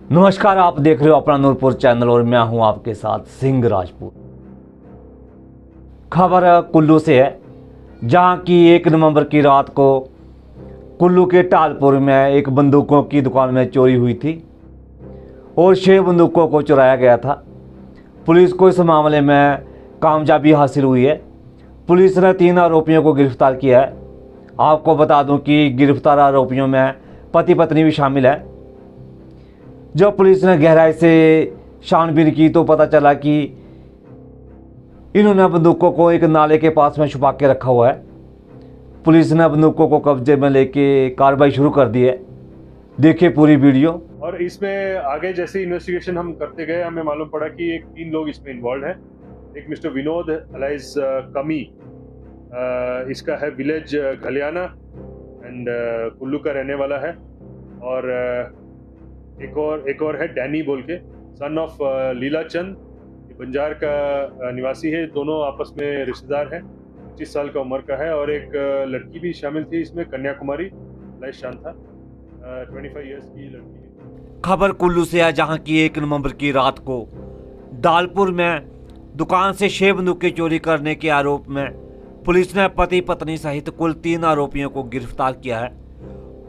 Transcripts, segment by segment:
नमस्कार, आप देख रहे हो अपना नूरपुर चैनल और मैं हूं आपके साथ सिंह राजपूत। खबर कुल्लू से है, जहां की 1 नवंबर की रात को कुल्लू के टालपुर में एक बंदूकों की दुकान में चोरी हुई थी और 6 बंदूकों को चुराया गया था। पुलिस को इस मामले में कामयाबी हासिल हुई है। पुलिस ने 3 आरोपियों को गिरफ्तार किया है। आपको बता दूं कि गिरफ्तार आरोपियों में पति पत्नी भी शामिल है। जब पुलिस ने गहराई से छानबीन की तो पता चला कि इन्होंने बंदूकों को एक नाले के पास में छुपा के रखा हुआ है। पुलिस ने बंदूकों को कब्जे में लेके कार्रवाई शुरू कर दी है। देखिए पूरी वीडियो। और इसमें आगे जैसे इन्वेस्टिगेशन हम करते गए हमें मालूम पड़ा कि एक 3 लोग इसमें इन्वॉल्व हैं। एक मिस्टर विनोद अलाइज कमी, इसका है विलेज घलियाना एंड कुल्लू का रहने वाला है। और एक और है डैनी बोल के, सन ऑफ लीला चंद, ये बंजार का निवासी है। दोनों आपस में रिश्तेदार हैं। 25 साल का उम्र का है। और एक लड़की भी शामिल थी इसमें, कन्याकुमारी, लाइस शांता, 25 ईयर्स की लड़की। खबर कुल्लू से है, जहां की 1 नवंबर की रात को दालपुर में दुकान से 6 बंदूकें चोरी करने के आरोप में पुलिस ने पति पत्नी सहित कुल 3 आरोपियों को गिरफ्तार किया है।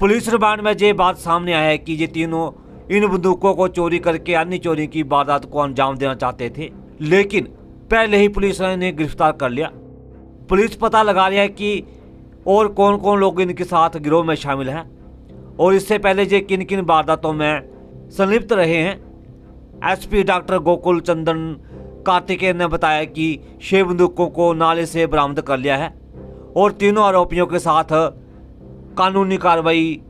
पुलिस रिमांड में ये बात सामने आया है कि ये तीनों इन बंदूकों को चोरी करके अन्य चोरी की वारदात को अंजाम देना चाहते थे, लेकिन पहले ही पुलिस ने इन्हें गिरफ्तार कर लिया। पुलिस पता लगा रही है कि और कौन कौन लोग इनके साथ गिरोह में शामिल हैं और इससे पहले ये किन किन वारदातों में संलिप्त रहे हैं। एसपी डॉक्टर गोकुल चंदन कार्तिकेय ने बताया कि 6 बंदूकों को नाले से बरामद कर लिया है और तीनों आरोपियों के साथ कानूनी कार्रवाई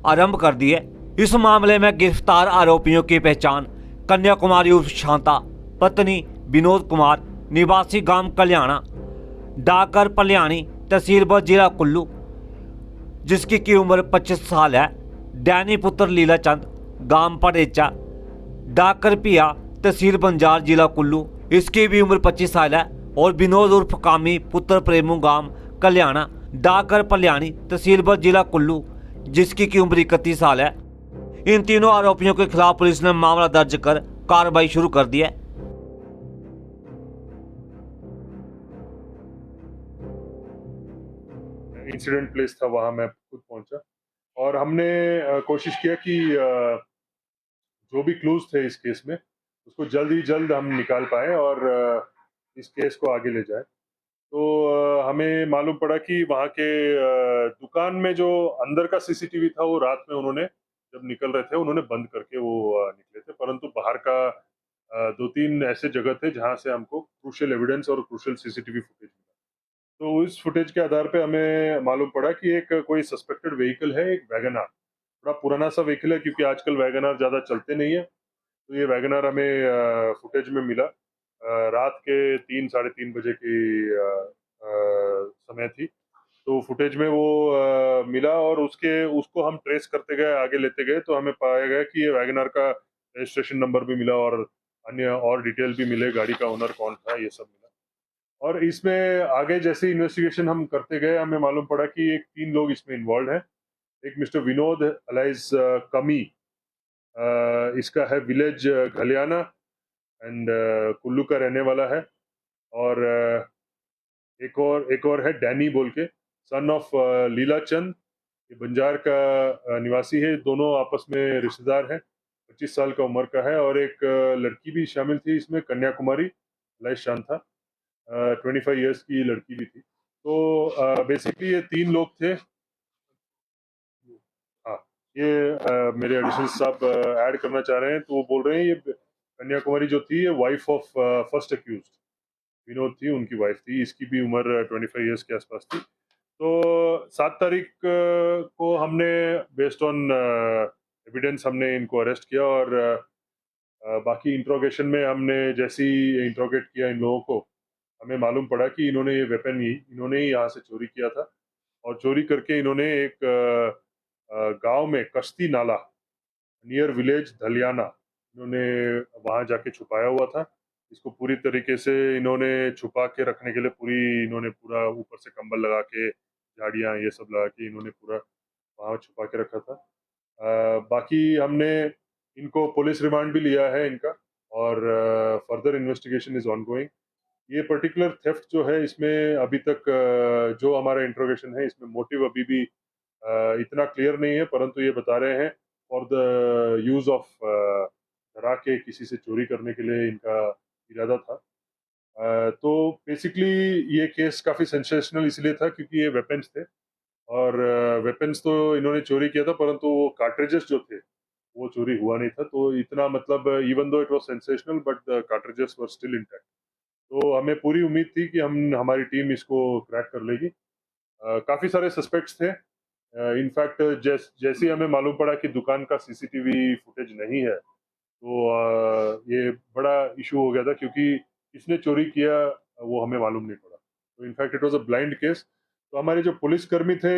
आरंभ कर दी है। इस मामले में गिरफ्तार आरोपियों की पहचान कन्याकुमारी उर्फ शांता, पत्नी विनोद कुमार, निवासी गांव कल्याणा, डाकर पल्याणी, तहसील व जिला कुल्लू, जिसकी की उम्र 25 साल है, डैनी पुत्र लीला चंद, गांव पड़ेचा, डाकर पिया, तहसील बंजार, जिला कुल्लू, इसकी भी उम्र 25 साल है, और विनोद उर्फ कामी पुत्र प्रेमू, गांव कल्याणा, डाकर पल्याणी, तहसील व जिला कुल्लू, जिसकी की उम्र 31 साल है। इन तीनों आरोपियों के खिलाफ पुलिस ने मामला दर्ज कर कार्रवाई शुरू कर दी है। इंसिडेंट प्लेस था, वहां मैं खुद पहुंचा और हमने कोशिश किया कि जो भी क्लूज थे इस केस में उसको जल्द ही जल्द हम निकाल पाए और इस केस को आगे ले जाए। तो हमें मालूम पड़ा कि वहाँ के दुकान में जो अंदर का सीसीटीवी था वो रात में उन्होंने, जब निकल रहे थे, उन्होंने बंद करके वो निकले थे। परंतु बाहर का 2-3 ऐसे जगह थे जहाँ से हमको क्रूशियल एविडेंस और क्रूशियल सीसीटीवी फुटेज मिला। तो इस फुटेज के आधार पे हमें मालूम पड़ा कि एक कोई सस्पेक्टेड व्हीकल है, एक वैगनआर। थोड़ा पुराना सा व्हीकल है क्योंकि आजकल वैगनआर ज़्यादा चलते नहीं है। तो ये वैगनआर हमें फुटेज में मिला। रात के 3 साढ़े 3 बजे की समय थी। तो फुटेज में वो मिला और उसको हम ट्रेस करते गए, आगे लेते गए, तो हमें पाया गया कि ये वैगनआर का रजिस्ट्रेशन नंबर भी मिला और अन्य और डिटेल भी मिले, गाड़ी का ओनर कौन था, ये सब मिला। और इसमें आगे जैसे इन्वेस्टिगेशन हम करते गए हमें मालूम पड़ा कि एक 3 लोग इसमें इन्वॉल्व हैं। एक मिस्टर विनोद अलाइज कमी, इसका है विलेज घलियाना एंड कुल्लू का रहने वाला है। और एक और है डैनी बोल के, सन ऑफ लीला चंद, ये बंजार का निवासी है। दोनों आपस में रिश्तेदार हैं। 25 साल का उम्र का है। और एक लड़की भी शामिल थी इसमें, कन्याकुमारी, लाइस शांता, 25 ईयर्स की लड़की भी थी। तो बेसिकली ये 3 लोग थे। हाँ, ये मेरे एडिशनल साहब ऐड करना चाह रहे हैं। तो वो बोल रहे हैं ये कन्याकुमारी जो थी, ये wife of first accused Vinod थी, उनकी वाइफ थी। इसकी भी उम्र 25 ईयर्स के आसपास थी। तो 7 तारीख को हमने बेस्ड ऑन एविडेंस हमने इनको अरेस्ट किया। और बाकी इंट्रोगेशन में हमने जैसे ही इंट्रोगेट किया इन लोगों को, हमें मालूम पड़ा कि इन्होंने ये वेपन इन्होंने ही यहाँ से चोरी किया था। और चोरी करके इन्होंने एक गांव में कश्ती नाला नियर विलेज धलियाना, इन्होंने वहां जाके छुपाया हुआ था। इसको पूरी तरीके से इन्होंने छुपा के रखने के लिए इन्होंने पूरा ऊपर से कंबल लगा के, झाड़ियाँ ये सब लगा के इन्होंने पूरा वहां छुपा के रखा था। बाकी हमने इनको पुलिस रिमांड भी लिया है इनका, और फर्दर इन्वेस्टिगेशन इज ऑनगोइंग। ये पर्टिकुलर थेफ्ट जो है, इसमें अभी तक जो हमारा इंट्रोगेशन है, इसमें मोटिव अभी भी इतना क्लियर नहीं है, परंतु ये बता रहे हैं फॉर द यूज ऑफ डरा के किसी से चोरी करने के लिए इनका इरादा था। तो बेसिकली ये केस काफी सेंसेशनल इसलिए था क्योंकि ये वेपन्स थे, और वेपन्स तो इन्होंने चोरी किया था, परंतु वो कार्ट्रिजेस जो थे वो चोरी हुआ नहीं था। तो इतना मतलब, even though it was sensational but the cartridges were still intact. तो हमें पूरी उम्मीद थी कि हम हमारी टीम इसको क्रैक कर लेगी। काफी सारे सस्पेक्ट्स थे। इनफैक्ट जैसे ही हमें मालूम पड़ा कि दुकान का सीसीटीवी फुटेज नहीं है, तो ये बड़ा इशू हो गया था, क्योंकि किसने चोरी किया वो हमें मालूम नहीं पड़ा। तो in fact it was a blind case. तो हमारे जो पुलिसकर्मी थे,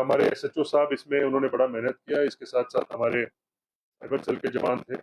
हमारे एसएचओ साहब, इसमें उन्होंने बड़ा मेहनत किया। इसके साथ साथ हमारे साइबर सेल के जवान थे,